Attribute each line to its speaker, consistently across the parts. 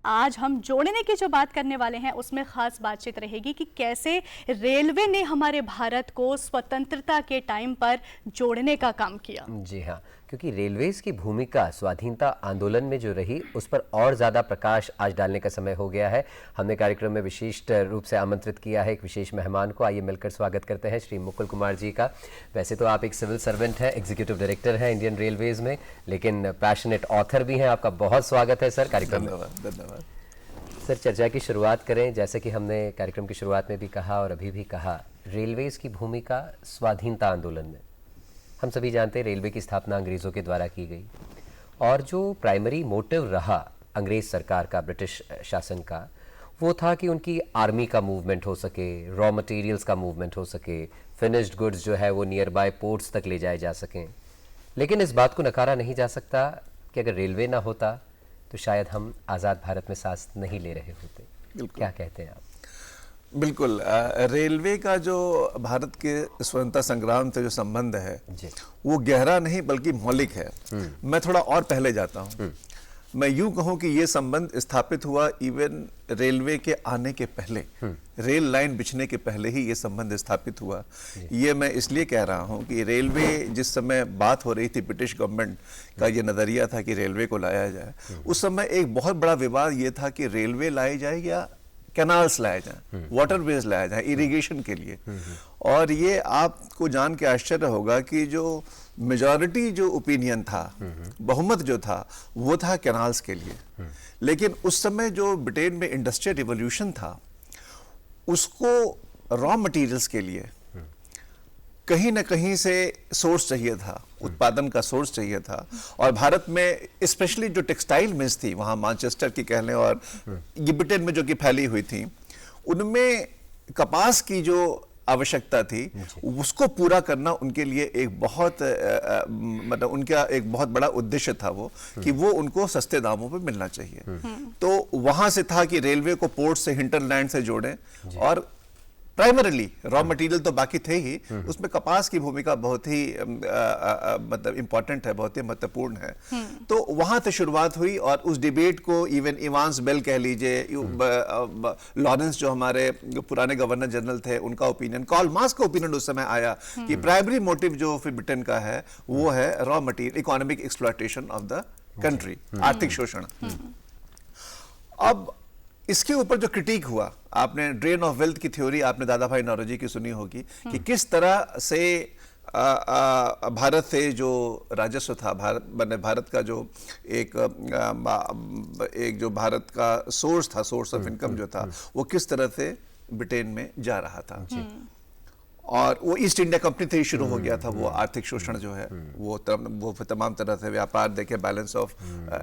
Speaker 1: आज हम जोड़ने की जो बात करने वाले हैं उसमें खास बातचीत रहेगी कि कैसे रेलवे ने हमारे भारत को स्वतंत्रता के टाइम पर जोड़ने का काम किया।
Speaker 2: जी हाँ, क्योंकि रेलवेज की भूमिका स्वाधीनता आंदोलन में जो रही उस पर और ज़्यादा प्रकाश आज डालने का समय हो गया है। हमने कार्यक्रम में विशेष रूप से आमंत्रित किया है एक विशेष मेहमान को। आइए मिलकर स्वागत करते हैं श्री मुकुल कुमार जी का। वैसे तो आप एक सिविल सर्वेंट हैं, एग्जीक्यूटिव डायरेक्टर हैं इंडियन रेलवेज में, लेकिन पैशनेट ऑथर भी हैं। आपका बहुत स्वागत है सर कार्यक्रम में।
Speaker 3: धन्यवाद।
Speaker 2: सर, चर्चा की शुरुआत करें। जैसे कि हमने कार्यक्रम की शुरुआत में भी कहा और अभी भी कहा, रेलवेज की भूमिका स्वाधीनता आंदोलन में। हम सभी जानते हैं रेलवे की स्थापना अंग्रेज़ों के द्वारा की गई और जो प्राइमरी मोटिव रहा अंग्रेज़ सरकार का, ब्रिटिश शासन का, वो था कि उनकी आर्मी का मूवमेंट हो सके, रॉ मटेरियल्स का मूवमेंट हो सके, फिनिश्ड गुड्स जो है वो नियर बाय पोर्ट्स तक ले जाए जा सकें। लेकिन इस बात को नकारा नहीं जा सकता कि अगर रेलवे ना होता तो शायद हम आज़ाद भारत में सांस नहीं ले रहे होते। क्या कहते हैं आप?
Speaker 3: बिल्कुल, रेलवे का जो भारत के स्वतंत्रता संग्राम से जो संबंध है वो गहरा नहीं बल्कि मौलिक है। मैं थोड़ा और पहले जाता हूँ। मैं यूं कहूँ कि ये संबंध स्थापित हुआ इवन रेलवे के आने के पहले, रेल लाइन बिछने के पहले ही ये संबंध स्थापित हुआ। ये मैं इसलिए कह रहा हूँ कि रेलवे, जिस समय बात हो रही थी, ब्रिटिश गवर्नमेंट का ये नज़रिया था कि रेलवे को लाया जाए, उस समय एक बहुत बड़ा विवाद ये था कि रेलवे लाई जाए या कैनाल्स लाए जाएं, वाटरवेज लाया जाए इरिगेशन के लिए। और ये आपको जान के आश्चर्य होगा कि जो मेजॉरिटी जो ओपिनियन था, बहुमत जो था, वो था कैनाल्स के लिए। लेकिन उस समय जो ब्रिटेन में इंडस्ट्रियल रिवॉल्यूशन था, उसको रॉ मटेरियल्स के लिए कहीं ना कहीं से सोर्स चाहिए था, उत्पादन का सोर्स चाहिए था। और भारत में स्पेशली जो टेक्सटाइल मिल्स थी, वहाँ मैनचेस्टर की कह लें और ये ब्रिटेन में जो कि फैली हुई थी, उनमें कपास की जो आवश्यकता थी उसको पूरा करना उनके लिए एक बहुत मतलब उनका एक बहुत बड़ा उद्देश्य था वो, कि वो उनको सस्ते दामों पे मिलना चाहिए। तो वहाँ से था कि रेलवे को पोर्ट से, हिंटरलैंड से जोड़ें। और प्राइमरीली रॉ मटेरियल तो बाकी थे ही, उसमें कपास की भूमिका बहुत ही मतलब इंपॉर्टेंट है, बहुत ही महत्वपूर्ण है। तो वहां से शुरुआत हुई और उस डिबेट को इवन इवांस बेल कह लीजिए, लॉरेंस जो हमारे पुराने गवर्नर जनरल थे, उनका ओपिनियन, कार्ल मार्क्स का ओपिनियन उस समय आया कि प्राइमरी मोटिव जो फिर ब्रिटेन का है वो है raw material, economic exploitation of the country, आर्थिक शोषण। अब इसके ऊपर जो क्रिटिक हुआ, आपने ड्रेन ऑफ वेल्थ की थ्योरी आपने दादा भाई नौरोजी की सुनी होगी कि किस तरह से भारत से जो राजस्व था, भारत का जो एक जो भारत का सोर्स था, सोर्स ऑफ इनकम जो था, वो किस तरह से ब्रिटेन में जा रहा था। और वो ईस्ट इंडिया कंपनी से ही शुरू हो गया था वो आर्थिक शोषण जो है, वो तमाम तरह से व्यापार देखे, बैलेंस ऑफ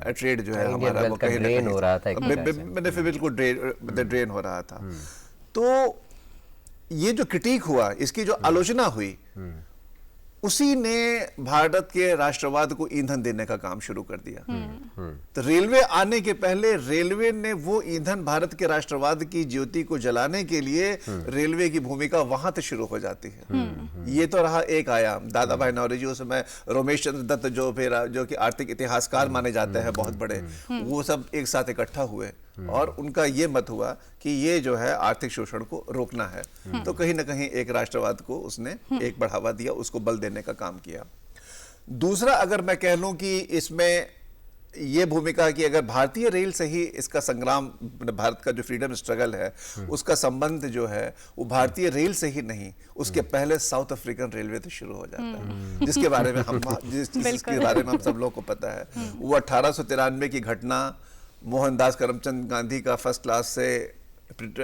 Speaker 3: ट्रेड जो है हमारा वो कहीं
Speaker 2: ड्रेन हो रहा था,
Speaker 3: बिल्कुल ड्रेन हो रहा था। तो ये जो क्रिटिक हुआ, इसकी जो आलोचना हुई, उसी ने भारत के राष्ट्रवाद को ईंधन देने का काम शुरू कर दिया। तो रेलवे आने के पहले रेलवे ने वो ईंधन, भारत के राष्ट्रवाद की ज्योति को जलाने के लिए रेलवे की भूमिका वहां से शुरू हो जाती है। ये तो रहा एक आयाम। दादा भाई नौरोजी उस समय, रमेश चंद्र दत्त जो कि आर्थिक इतिहासकार माने जाते हैं बहुत बड़े, वो सब एक साथ इकट्ठा हुए और उनका ये मत हुआ कि ये जो है आर्थिक शोषण को रोकना है। तो कहीं ना कहीं एक राष्ट्रवाद को उसने एक बढ़ावा दिया, उसको बल देने का काम किया। दूसरा, अगर मैं कह लूं कि इसमें ये भूमिका कि अगर भारतीय रेल से ही इसका संग्राम, भारत का जो फ्रीडम स्ट्रगल है उसका संबंध जो है वो भारतीय रेल से ही नहीं, उसके पहले साउथ अफ्रीकन रेलवे से शुरू हो जाता है, जिसके बारे में हम सब लोगों को पता है। वो 1893 की घटना, मोहनदास करमचंद गांधी का फर्स्ट क्लास से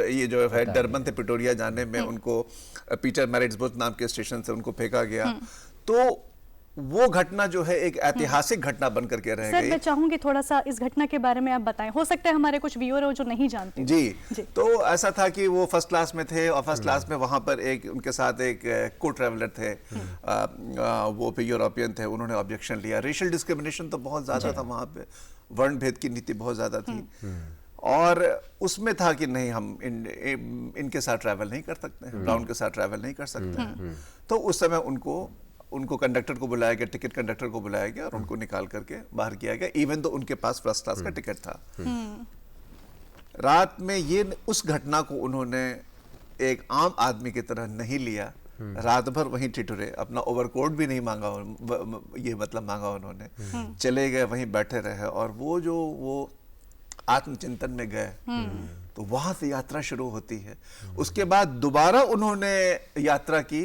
Speaker 3: ये जो है डरबन से प्रिटोरिया जाने में उनको पीटर मैरिट्सबर्ग नाम के स्टेशन से उनको फेंका गया। तो वो घटना जो है एक ऐतिहासिक घटना बनकर के रह गई।
Speaker 1: सर, मैं चाहूंगी थोड़ा सा इस घटना के बारे में आप बताएं, हो सकता है हमारे कुछ व्यूअर हो जो नहीं जानते।
Speaker 3: जी। तो ऐसा था कि वो फर्स्ट क्लास में थे और फर्स्ट क्लास में वहां पर एक उनके साथ एक को ट्रैवलर थे, वो भी यूरोपियन थे। उन्होंने ऑब्जेक्शन लिया। रेशियल डिस्क्रिमिनेशन तो बहुत ज्यादा था वहां पे, वर्ण भेद की नीति बहुत ज्यादा थी और उसमें था कि नहीं, हम इनके साथ ट्रैवल नहीं कर सकते हैं, ब्राउन के साथ ट्रैवल नहीं कर सकते हैं। तो उस समय उनको उनको कंडक्टर को बुलाया गया, टिकट कंडक्टर को बुलाया गया और उनको निकाल करके बाहर किया गया, इवन तो उनके पास फर्स्ट क्लास का टिकट था। रात में ये उस घटना को उन्होंने एक आम आदमी की तरह नहीं लिया, रात भर वहीं ठिठुरे, अपना ओवरकोट भी नहीं मांगा, ये मतलब मांगा उन्होंने, चले गए, वहीं बैठे रहे और वो आत्मचिंतन में गए। तो वहां से यात्रा शुरू होती है। उसके बाद दोबारा उन्होंने यात्रा की,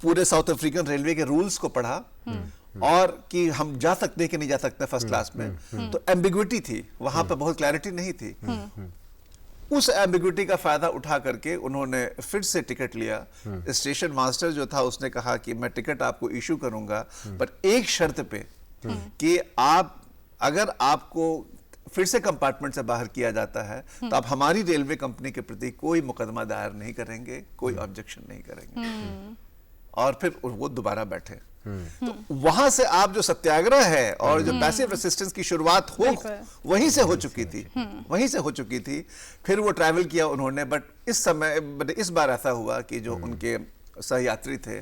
Speaker 3: पूरे साउथ अफ्रीकन रेलवे के रूल्स को पढ़ा और कि हम जा सकते कि नहीं जा सकते फर्स्ट क्लास में। तो एम्बिग्विटी थी वहां पर, बहुत क्लैरिटी नहीं थी। उस एम्बिग्विटी का फायदा उठा करके उन्होंने फिर से टिकट लिया। स्टेशन मास्टर जो था उसने कहा कि मैं टिकट आपको इशू करूंगा, पर एक शर्त पे कि आप, अगर आपको फिर से कंपार्टमेंट से बाहर किया जाता है तो आप हमारी रेलवे कंपनी के प्रति कोई मुकदमा दायर नहीं करेंगे, कोई ऑब्जेक्शन नहीं करेंगे। और फिर वो दोबारा बैठे। तो वहां से आप जो सत्याग्रह है और जो पैसिव रेसिस्टेंस की शुरुआत वहीं से हो चुकी थी, वहीं से हो चुकी थी। फिर वो ट्रैवल किया उन्होंने, बट इस बार ऐसा हुआ कि जो उनके सहयात्री थे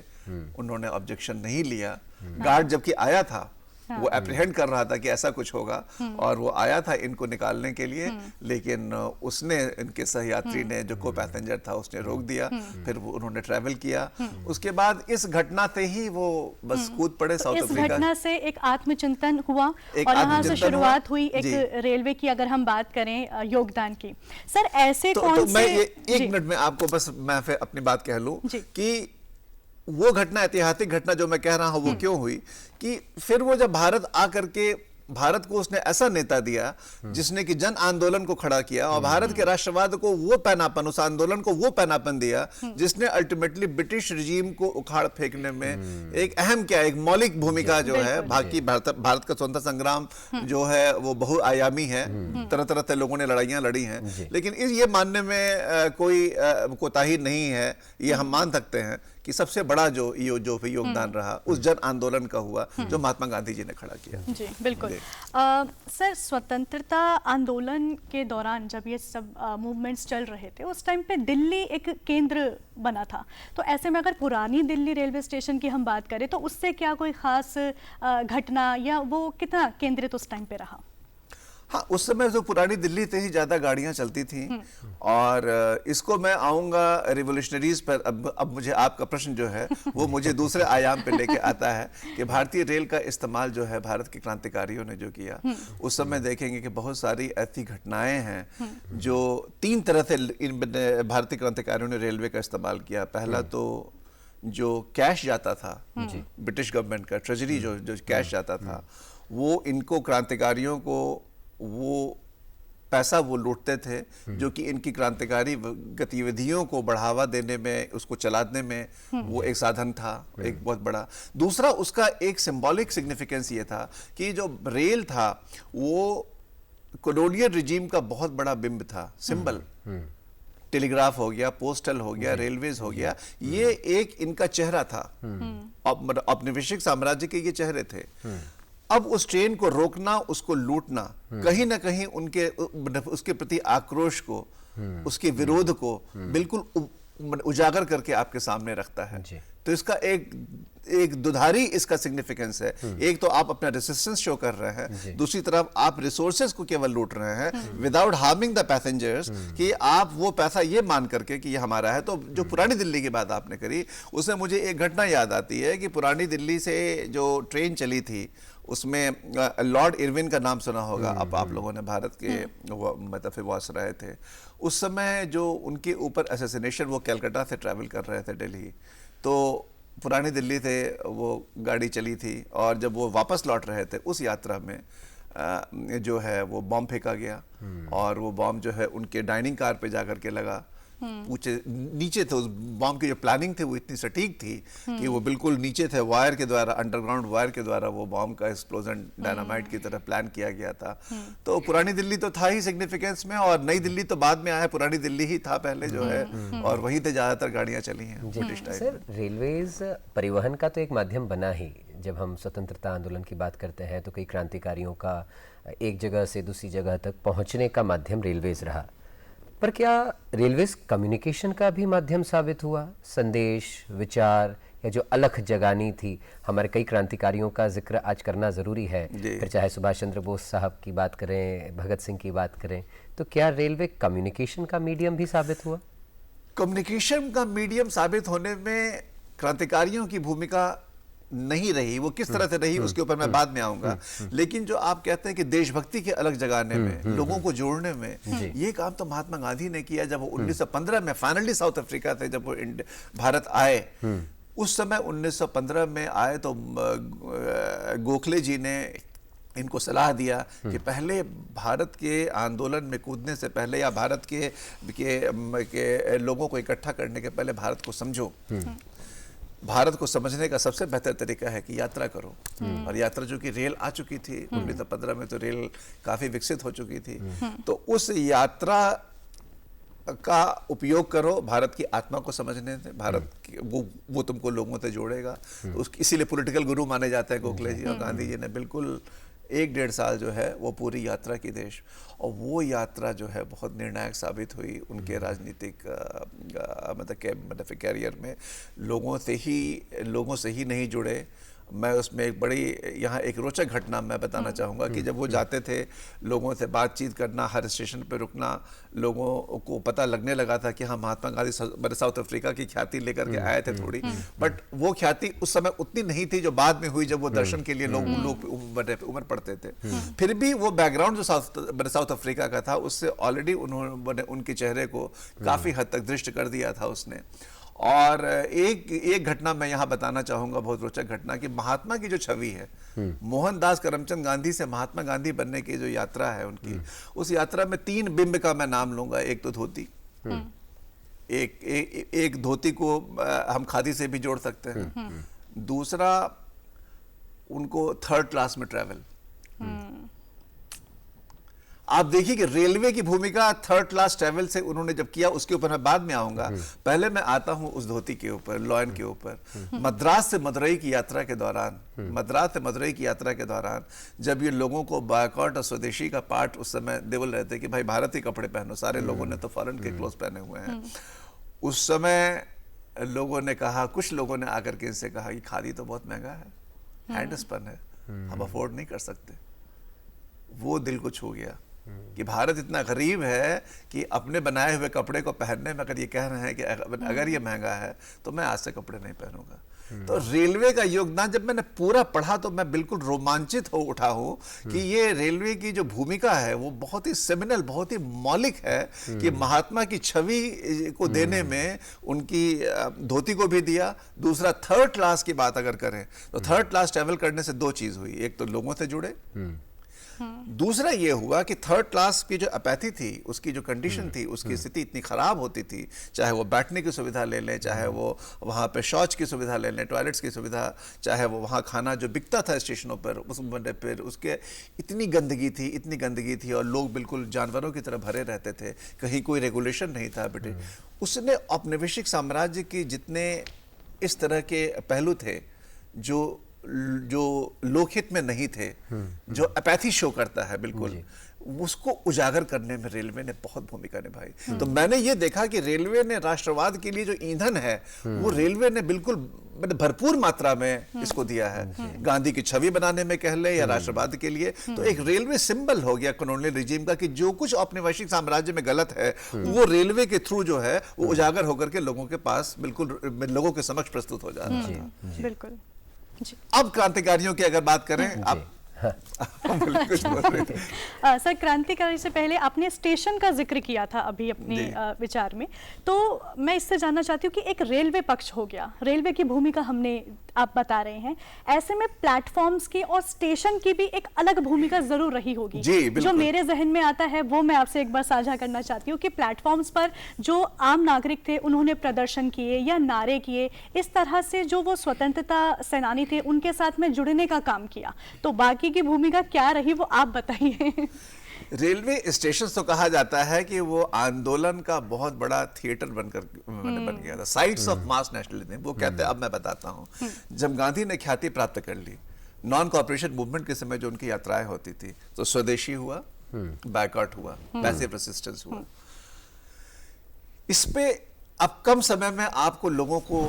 Speaker 3: उन्होंने ऑब्जेक्शन नहीं लिया। गार्ड जबकि आया था, वो एप्रीहेंड कर रहा था कि ऐसा कुछ होगा और वो आया था इनको निकालने के लिए, लेकिन उसने, इनके सहयात्री ने, जो को पैसेंजर था, उसने रोक दिया। फिर वो उन्होंने ट्रैवल किया। उसके बाद इस घटना से ही वो बस कूद पड़े साउथ अफ्रीका।
Speaker 1: इस घटना से एक आत्मचिंतन हुआ और यहाँ से शुरुआत हुई एक रेलवे की, अगर हम बात करें योगदान की। सर ऐसे कौन से,
Speaker 3: मैं एक मिनट में आपको बस मैं फिर अपनी बात कह लूं कि वो घटना, ऐतिहासिक घटना जो मैं कह रहा हूं, वो क्यों हुई कि फिर वो जब भारत आकर के, भारत को उसने ऐसा नेता दिया जिसने कि जन आंदोलन को खड़ा किया और भारत के राष्ट्रवाद को वो पैनापन, उस आंदोलन को वो पैनापन दिया जिसने अल्टीमेटली ब्रिटिश रिजीम को उखाड़ फेंकने में एक अहम, क्या एक मौलिक भूमिका जो है। बाकी भारत का स्वतंत्रता संग्राम जो है वो बहुआयामी है, तरह तरह से लोगों ने लड़ाइयां लड़ी हैं, लेकिन ये मानने में कोई कोताही नहीं है। ये हम मान सकते हैं कि सबसे बड़ा जो भी योगदान रहा उस जन आंदोलन का हुआ जो महात्मा गांधी जी ने खड़ा किया।
Speaker 1: जी बिल्कुल। सर स्वतंत्रता आंदोलन के दौरान जब ये सब मूवमेंट्स चल रहे थे, उस टाइम पे दिल्ली एक केंद्र बना था। तो ऐसे में अगर पुरानी दिल्ली रेलवे स्टेशन की हम बात करें तो उससे क्या कोई खास घटना या वो कितना केंद्रित उस टाइम पे रहा?
Speaker 3: हाँ, उस समय जो पुरानी दिल्ली से ही ज्यादा गाड़ियां चलती थी। और इसको मैं आऊंगा रिवोल्यूशनरीज पर। अब मुझे आपका प्रश्न जो है वो मुझे दूसरे आयाम पे लेके आता है कि भारतीय रेल का इस्तेमाल जो है भारत के क्रांतिकारियों ने जो किया, उस समय देखेंगे कि बहुत सारी ऐसी घटनाएं हैं जो 3 तरह से भारतीय क्रांतिकारियों ने रेलवे का इस्तेमाल किया। पहला तो जो कैश जाता था ब्रिटिश गवर्नमेंट का, ट्रेजरी जो कैश जाता था, वो इनको क्रांतिकारियों को वो पैसा वो लूटते थे जो कि इनकी क्रांतिकारी गतिविधियों को बढ़ावा देने में, उसको चलाने में वो एक साधन था, एक बहुत बड़ा। दूसरा, उसका एक सिंबॉलिक सिग्निफिकेंस ये था कि जो रेल था वो कॉलोनियल रिजीम का बहुत बड़ा बिंब था, सिंबल। टेलीग्राफ हो गया, पोस्टल हो गया, रेलवेज हो गया, ये एक इनका चेहरा था। औपनिवेशिक साम्राज्य के ये चेहरे थे। अब उस ट्रेन को रोकना, उसको लूटना, कहीं ना कहीं उसके प्रति आक्रोश को, उसके विरोध को बिल्कुल उजागर करके आपके सामने रखता है। तो इसका एक दुधारी इसका सिग्निफिकेंस है। एक तो आप अपना रेसिस्टेंस शो कर रहे हैं, दूसरी तरफ आप रिसोर्सेज को केवल लूट रहे हैं विदाउट हार्मिंग द पैसेंजर्स, कि आप वो पैसा ये मान करके कि ये हमारा है। तो जो पुरानी दिल्ली की बात आपने करी, उसमें मुझे एक घटना याद आती है कि पुरानी दिल्ली से जो ट्रेन चली थी उसमें लॉर्ड इरविन का नाम सुना होगा आप लोगों ने, भारत के मतलब वास रहे थे उस समय। जो उनके ऊपर असैसिनेशन, वो कलकत्ता से ट्रैवल कर रहे थे दिल्ली, तो पुरानी दिल्ली से वो गाड़ी चली थी और जब वो वापस लौट रहे थे उस यात्रा में जो है वो बॉम्ब फेंका गया और वो बॉम्ब जो है उनके डाइनिंग कार पे जाकर के लगा। पूछे नीचे थे, उस बॉम्ब की जो प्लानिंग थी वो इतनी सटीक थी कि वो बिल्कुल नीचे थे, वायर के द्वारा, अंडरग्राउंड वायर के द्वारा वो बॉम्ब का एक्सप्लोजन डायनामाइट की तरह प्लान किया गया था। तो पुरानी दिल्ली तो था ही सिग्निफिकेंस में, और नई दिल्ली तो बाद में आया, पुरानी दिल्ली ही था पहले जो है, और वहीं से ज्यादातर गाड़ियां चली हैं ब्रिटिश टाइम।
Speaker 2: सर, रेलवेज परिवहन का तो एक माध्यम बना ही। जब हम स्वतंत्रता आंदोलन की बात करते हैं तो कई क्रांतिकारियों का एक जगह से दूसरी जगह तक पहुंचने का माध्यम रेलवेज रहा, पर क्या रेलवेज कम्युनिकेशन का भी माध्यम साबित हुआ? संदेश, विचार या जो अलख जगानी थी, हमारे कई क्रांतिकारियों का जिक्र आज करना ज़रूरी है, फिर चाहे सुभाष चंद्र बोस साहब की बात करें, भगत सिंह की बात करें, तो क्या रेलवे कम्युनिकेशन का मीडियम भी साबित हुआ?
Speaker 3: कम्युनिकेशन का मीडियम साबित होने में क्रांतिकारियों की भूमिका नहीं रही। वो किस तरह से रही उसके ऊपर मैं बाद में आऊंगा, लेकिन जो आप कहते हैं कि देशभक्ति के अलग जगाने में, लोगों को जोड़ने में, ये काम तो महात्मा गांधी ने किया। जब वो 1915 में फाइनली साउथ अफ्रीका थे, जब वो भारत आए, उस समय 1915 में आए तो गोखले जी ने इनको सलाह दिया कि पहले भारत के आंदोलन में कूदने से पहले या भारत के लोगों को इकट्ठा करने के पहले भारत को समझो। भारत को समझने का सबसे बेहतर तरीका है कि यात्रा करो। और यात्रा जो कि रेल आ चुकी थी 1915 में, तो रेल काफी विकसित हो चुकी थी, तो उस यात्रा का उपयोग करो भारत की आत्मा को समझने से। भारत की वो तुमको लोगों से जोड़ेगा। तो इसीलिए पॉलिटिकल गुरु माने जाते हैं गोखले जी। और गांधी जी ने बिल्कुल 1-1.5 साल जो है वो पूरी यात्रा की देश, और वो यात्रा जो है बहुत निर्णायक साबित हुई उनके राजनीतिक मतलब कैरियर में। लोगों से ही नहीं जुड़े। मैं उसमें एक बड़ी यहाँ एक रोचक घटना मैं बताना चाहूँगा कि जब वो जाते थे, लोगों से बातचीत करना, हर स्टेशन पे रुकना, लोगों को पता लगने लगा था कि हाँ महात्मा गांधी साउथ अफ्रीका की ख्याति लेकर के आए थे थोड़ी, बट वो ख्याति उस समय उतनी नहीं थी जो बाद में हुई जब वो दर्शन के लिए लोग उम्र पड़ते थे। फिर भी वो बैकग्राउंड जो साउथ अफ्रीका का था, उससे ऑलरेडी उन्होंने उनके चेहरे को काफ़ी हद तक दृष्ट कर दिया था उसने। और एक घटना मैं यहाँ बताना चाहूंगा, बहुत रोचक घटना, कि महात्मा की जो छवि है, मोहनदास करमचंद गांधी से महात्मा गांधी बनने की जो यात्रा है उनकी, उस यात्रा में 3 बिंब का मैं नाम लूंगा। एक तो धोती, एक धोती को हम खादी से भी जोड़ सकते हैं। दूसरा, उनको 3rd क्लास में ट्रैवल। आप देखिए कि रेलवे की भूमिका 3rd क्लास ट्रैवल से उन्होंने जब किया, उसके ऊपर मैं बाद में आऊंगा। पहले मैं आता हूं उस धोती के ऊपर, लॉयन के ऊपर। मद्रास से मदुरई की यात्रा के दौरान जब ये लोगों को बायकॉट और स्वदेशी का पाठ उस समय दे बोल रहे थे कि भाई भारतीय कपड़े पहनो, सारे लोगों ने तो फॉरेन के क्लोथ पहने हुए हैं। उस समय लोगों ने कहा, कुछ लोगों ने आकर के इनसे कहा कि खादी तो बहुत महंगा है, हैंडस्पन है, हम अफोर्ड नहीं कर सकते। वो दिल को छू गया कि भारत इतना गरीब है कि अपने बनाए हुए कपड़े को पहनने में अगर ये कह रहे हैं कि अगर ये महंगा है तो मैं आज से कपड़े नहीं पहनूंगा। तो रेलवे का योगदान जब मैंने पूरा पढ़ा तो मैं बिल्कुल रोमांचित हो उठा हूं कि ये रेलवे की जो भूमिका है वो बहुत ही सेमिनल, बहुत ही मौलिक है कि महात्मा की छवि को देने में उनकी धोती को भी दिया। दूसरा, 3rd क्लास की बात अगर करें तो 3rd क्लास ट्रैवल करने से 2 चीज हुई। एक तो लोगों से जुड़े, दूसरा ये हुआ कि 3rd क्लास की जो अपैथी थी, उसकी जो कंडीशन थी, उसकी स्थिति इतनी खराब होती थी, चाहे वो बैठने की सुविधा ले लें, चाहे वो वहाँ पे शौच की सुविधा ले लें, टॉयलेट्स की सुविधा, चाहे वो वहाँ खाना जो बिकता था स्टेशनों पर, फिर उसके इतनी गंदगी थी और लोग बिल्कुल जानवरों की तरह भरे रहते थे, कहीं कोई रेगुलेशन नहीं था। बेटे, उसने औपनिवेशिक साम्राज्य की जितने इस तरह के पहलू थे जो लोकहित में नहीं थे, जो अपैथी शो करता है बिल्कुल, उसको उजागर करने में रेलवे ने बहुत भूमिका निभाई। तो मैंने ये देखा कि रेलवे ने राष्ट्रवाद के लिए जो ईंधन है वो रेलवे ने बिल्कुल भरपूर मात्रा में इसको दिया है। गांधी की छवि बनाने में कह ले या राष्ट्रवाद के लिए, तो एक रेलवे सिंबल हो गया कॉलोनियल रिजीम का कि जो कुछ औपनिवेशिक साम्राज्य में गलत है वो रेलवे के थ्रू जो है वो उजागर होकर के लोगों के पास बिल्कुल लोगों के समक्ष प्रस्तुत हो जाता था।
Speaker 1: बिल्कुल।
Speaker 3: अब क्रांतिकारियों की अगर बात करें, अब कुछ बोल रहे थे।
Speaker 1: सर, क्रांतिकारी से पहले आपने स्टेशन का जिक्र किया था अभी अपने विचार में, तो मैं इससे जानना चाहती हूँ कि एक रेलवे पक्ष हो गया, रेलवे की भूमिका हमने आप बता रहे हैं, ऐसे में प्लेटफॉर्म्स की और स्टेशन की भी एक अलग भूमिका जरूर रही होगी। जो मेरे जहन में आता है वो मैं आपसे एक बार साझा करना चाहती हूँ कि प्लेटफॉर्म्स पर जो आम नागरिक थे उन्होंने प्रदर्शन किए या नारे किए, इस तरह से जो वो स्वतंत्रता सेनानी थे उनके साथ में जुड़ने का काम किया। तो बाकी की भूमिका क्या रही वो आप बताइए।
Speaker 3: रेलवे स्टेशन तो कहा जाता है कि वो आंदोलन का बहुत बड़ा थिएटर बन गया था, साइट्स ऑफ मास नेशनलिज्म वो कहते हैं। अब मैं बताता हूँ, जब गांधी ने ख्याति प्राप्त कर ली, नॉन कॉर्पोरेशन मूवमेंट के समय जो उनकी यात्राएं होती थी, तो स्वदेशी हुआ, बायकॉट हुआ, पैसिव रेजिस्टेंस हुआ। इस पे अब कम समय में आपको लोगों को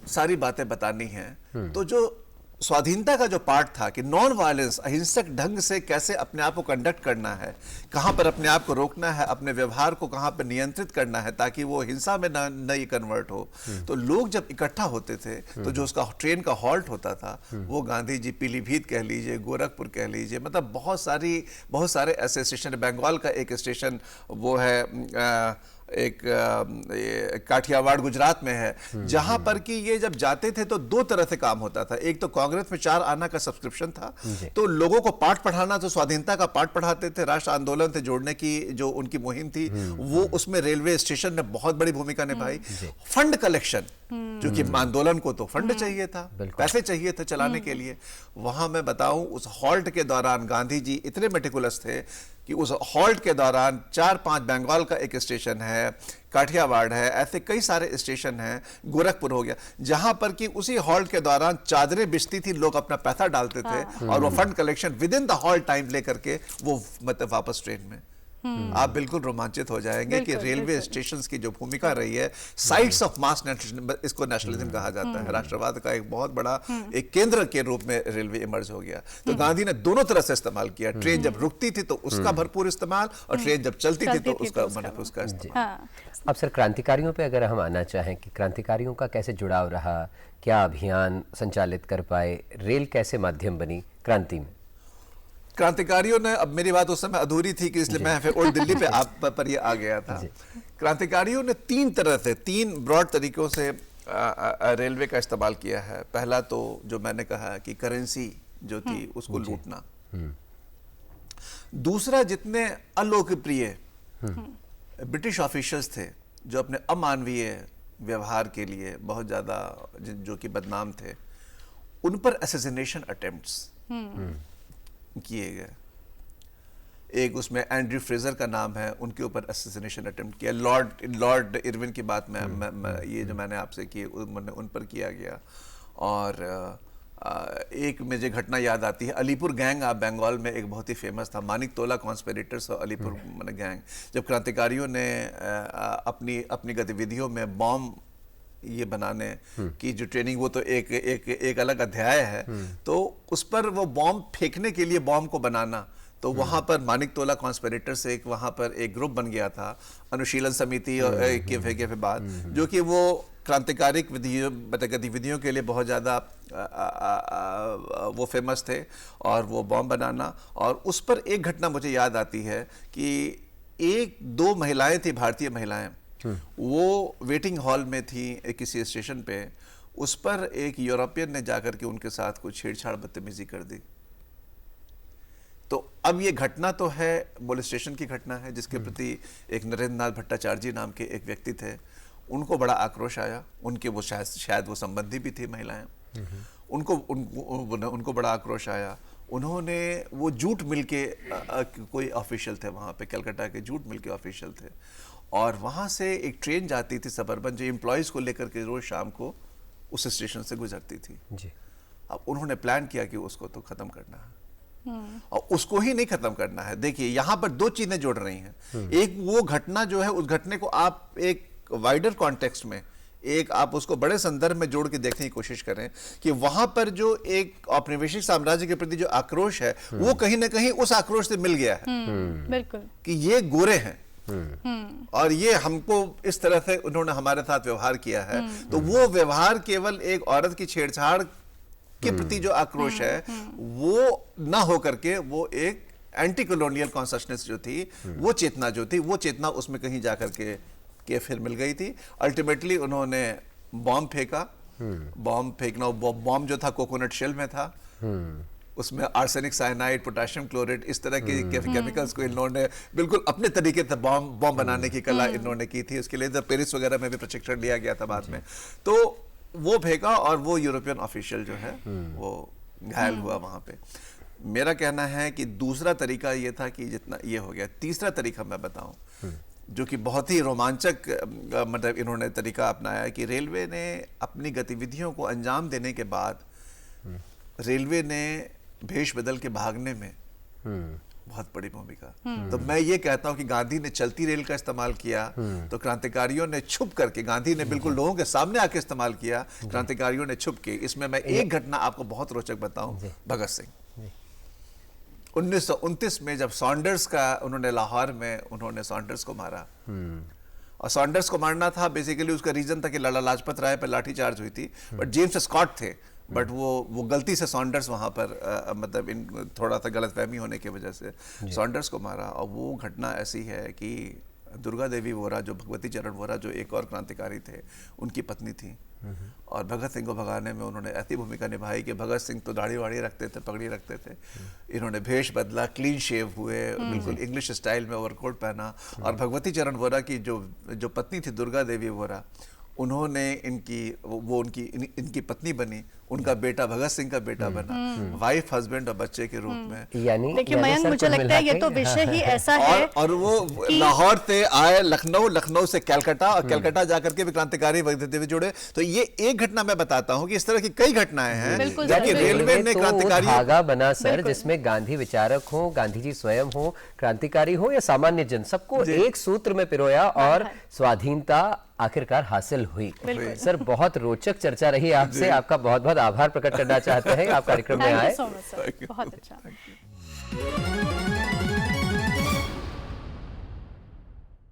Speaker 3: सारी बातें बतानी हैं, तो जो स्वाधीनता का जो पार्ट था कि नॉन वायलेंस, अहिंसक ढंग से कैसे अपने आप को कंडक्ट करना है, कहाँ पर अपने आप को रोकना है, अपने व्यवहार को कहाँ पर नियंत्रित करना है ताकि वो हिंसा में न ये कन्वर्ट हो। तो लोग जब इकट्ठा होते थे तो जो उसका ट्रेन का हॉल्ट होता था वो गांधी जी, पीलीभीत कह लीजिए, गोरखपुर कह लीजिए, मतलब बहुत सारे ऐसे स्टेशन, बंगाल का एक स्टेशन वो है एक काठियावाड़ गुजरात में है, जहां पर कि ये जब जाते थे तो दो तरह से काम होता था। एक तो कांग्रेस में 4 आना का सब्सक्रिप्शन था, तो लोगों को पाठ पढ़ाना, तो स्वाधीनता का पाठ पढ़ाते थे, राष्ट्र आंदोलन से जोड़ने की जो उनकी मुहिम थी वो, उसमें रेलवे स्टेशन ने बहुत बड़ी भूमिका निभाई। फंड कलेक्शन, जो कि आंदोलन को तो फंड चाहिए था, पैसे चाहिए थे चलाने के लिए। वहां मैं बताऊं, उस हॉल्ट के दौरान गांधी जी इतने मेटिकुलस थे कि उस हॉल्ट के दौरान 4-5 बंगाल का एक स्टेशन है, काठियावाड़ है, ऐसे कई सारे स्टेशन हैं, गोरखपुर हो गया, जहां पर कि उसी हॉल्ट के दौरान चादरें बिछती थी, लोग अपना पैसा डालते थे और वो fund collection with in the halt time लेकर के वो मतलब वापस ट्रेन में। आप बिल्कुल रोमांचित हो जाएंगे कि रेलवे स्टेशंस की जो भूमिका रही है, साइट्स ऑफ मास, इसको नेशनलिज्म कहा जाता है, राष्ट्रवाद का एक बहुत बड़ा एक केंद्र के रूप में रेलवे इमर्ज हो गया। तो गांधी ने दोनों तरह से इस्तेमाल किया, ट्रेन जब रुकती थी तो उसका भरपूर इस्तेमाल, और ट्रेन जब चलती थी तो उसका इस्तेमाल।
Speaker 2: अब सर, क्रांतिकारियों पे अगर हम आना चाहें कि क्रांतिकारियों का कैसे जुड़ाव रहा, क्या अभियान संचालित कर पाए, रेल कैसे माध्यम बनी क्रांति में?
Speaker 3: क्रांतिकारियों ने, अब मेरी बात उस समय अधूरी थी कि इसलिए मैं फिर ओल्ड दिल्ली पे आप पर ये आ गया था। क्रांतिकारियों ने 3 ब्रॉड तरीकों से रेलवे का इस्तेमाल किया है। पहला तो जो मैंने कहा कि करेंसी जो थी उसको लूटना। दूसरा, जितने अलोकप्रिय ब्रिटिश ऑफिशियल्स थे जो अपने अमानवीय व्यवहार के लिए बहुत ज्यादा जो कि बदनाम थे, उन पर असैसिनेशन अटेम्प्ट्स किए गए। एक उसमें एंड्रयू फ्रेजर का नाम है, उनके ऊपर असैसिनेशन अटेम्प्ट किया। लॉर्ड इरविन की बात ये जो मैंने आपसे की उन पर किया गया। और एक मुझे घटना याद आती है, अलीपुर गैंग, आप बंगाल में एक बहुत ही फेमस था, मानिक तोला कॉन्स्पिरेटर्स और अलीपुर गैंग। जब क्रांतिकारियों ने अपनी गतिविधियों में बॉम्ब ये बनाने की जो ट्रेनिंग, वो तो एक अलग अध्याय है, तो उस पर वो बॉम्ब फेंकने के लिए बॉम्ब को बनाना, तो वहां पर मानिक तोला कॉन्स्पिरेटर से वहां पर एक ग्रुप बन गया था, अनुशीलन समिति और के बाद, जो कि वो क्रांतिकारिक गतिविधियों के लिए बहुत ज़्यादा वो फेमस थे, और वो बॉम्ब बनाना। और उस पर एक घटना मुझे याद आती है कि 1-2 महिलाएं थी, भारतीय महिलाएं, वो वेटिंग हॉल में थी किसी स्टेशन पे, उस पर एक यूरोपियन ने जाकर के उनके साथ कुछ छेड़छाड़, बदतमीजी कर दी। तो अब ये घटना तो है मोलेस्टेशन की घटना है, जिसके प्रति एक नरेंद्र नाथ भट्टाचार्य जी नाम के एक व्यक्ति थे, उनको बड़ा आक्रोश आया। उनके वो शायद वो संबंधी भी थी महिलाएं, उनको बड़ा आक्रोश आया। उन्होंने वो जूट मिल के कोई ऑफिशियल थे वहाँ पे, कलकत्ता के जूट मिल के ऑफिशियल थे, और वहाँ से एक ट्रेन जाती थी सबअर्बन, जो एम्प्लॉयज़ को लेकर के रोज़ शाम को उस स्टेशन से गुजरती थी जी। अब उन्होंने प्लान किया कि उसको तो ख़त्म करना है, और उसको ही नहीं ख़त्म करना है। देखिए यहाँ पर 2 चीज़ें जुड़ रही हैं। एक वो घटना जो है, उस घटने को आप एक वाइडर कॉन्टेक्स्ट में, एक आप उसको बड़े संदर्भ में जोड़ के देखने की कोशिश करें कि वहां पर जो एक औपनिवेशिक साम्राज्य के प्रति जो आक्रोश है, वो कहीं ना कहीं उस आक्रोश से मिल गया है।
Speaker 1: बिल्कुल, कि
Speaker 3: ये गोरे हैं और ये हमको इस तरह से उन्होंने हमारे साथ व्यवहार किया है। तो वो व्यवहार केवल एक औरत की छेड़छाड़ के प्रति जो आक्रोश है, वो ना हो करके वो एक एंटी कॉलोनियल कॉन्शसनेस जो थी, वो चेतना जो थी, वो चेतना उसमें कहीं जाकर के फिर मिल गई थी। अल्टीमेटली उन्होंने बॉम्ब फेंका। बॉम्ब फेंकना, बॉम्ब जो था कोकोनट शेल में था, उसमें आर्सेनिक साइनाइड, पोटेशियम क्लोराइड, इस तरह के केमिकल्स को इन्होंने बिल्कुल अपने तरीके से बॉम्ब बनाने की कला इन्होंने की थी। उसके लिए तो पेरिस वगैरह में भी प्रशिक्षण लिया गया था बाद में। तो वो फेंका और वो यूरोपियन ऑफिशियल जो है वो घायल हुआ वहां पे। मेरा कहना है कि दूसरा तरीका ये था कि जितना ये हो गया, तीसरा तरीका मैं बताऊं जो कि बहुत ही रोमांचक मतलब इन्होंने तरीका अपनाया कि रेलवे ने अपनी गतिविधियों को अंजाम देने के बाद रेलवे ने भेष बदल के भागने में बहुत बड़ी भूमिका। तो मैं ये कहता हूं कि गांधी ने चलती रेल का इस्तेमाल किया तो क्रांतिकारियों ने छुप करके, गांधी ने बिल्कुल लोगों के सामने आके इस्तेमाल किया, क्रांतिकारियों ने छुप के। इसमें मैं एक घटना आपको बहुत रोचक बताऊं, भगत सिंह 1929 में जब सॉन्डर्स का उन्होंने लाहौर में उन्होंने सॉन्डर्स को मारा, और सॉन्डर्स को मारना था बेसिकली, उसका रीजन था कि लाला लाजपत राय पर लाठीचार्ज हुई थी, बट जेम्स स्कॉट थे, बट वो गलती से सॉन्डर्स वहां पर मतलब थोड़ा सा गलतफहमी होने की वजह से सॉन्डर्स को मारा। और वो घटना ऐसी है कि दुर्गा देवी वोरा, जो भगवती चरण वोरा, जो एक और क्रांतिकारी थे, उनकी पत्नी थी, और भगत सिंह को भगाने में उन्होंने ऐसी भूमिका निभाई कि भगत सिंह तो दाढ़ी वाड़ी रखते थे, पगड़ी रखते थे, इन्होंने भेष बदला, क्लीन शेव हुए, बिल्कुल इंग्लिश स्टाइल में ओवरकोट पहना, और भगवती चरण वोरा की जो पत्नी थी दुर्गा देवी वोरा, उन्होंने इनकी पत्नी बनी, उनका बेटा भगत सिंह का बेटा बना, वाइफ, हस्बैंड और बच्चे के रूप में।
Speaker 2: यानी
Speaker 1: देखिए मयंक, मुझे लगता है ये तो विषय ही ऐसा है,
Speaker 3: और वो लाहौर से आए लखनऊ, लखनऊ से कलकत्ता, और कलकत्ता जाकर के भी क्रांतिकारी भगत देवी जुड़े। तो ये एक घटना मैं बताता हूँ कि इस तरह की कई घटनाएं हैं कि रेलवे ने क्रांतिकारी
Speaker 2: धागा बना सर, जिसमें गांधी विचारक हो, गांधी जी स्वयं हो, क्रांतिकारी हो या सामान्य जन, सबको एक सूत्र में पिरोया और स्वाधीनता आखिरकार हासिल हुई। सर बहुत रोचक चर्चा रही आपसे, आपका बहुत बहुत आभार प्रकट करना चाहते हैं, आप कार्यक्रम में आए।
Speaker 1: बहुत अच्छा।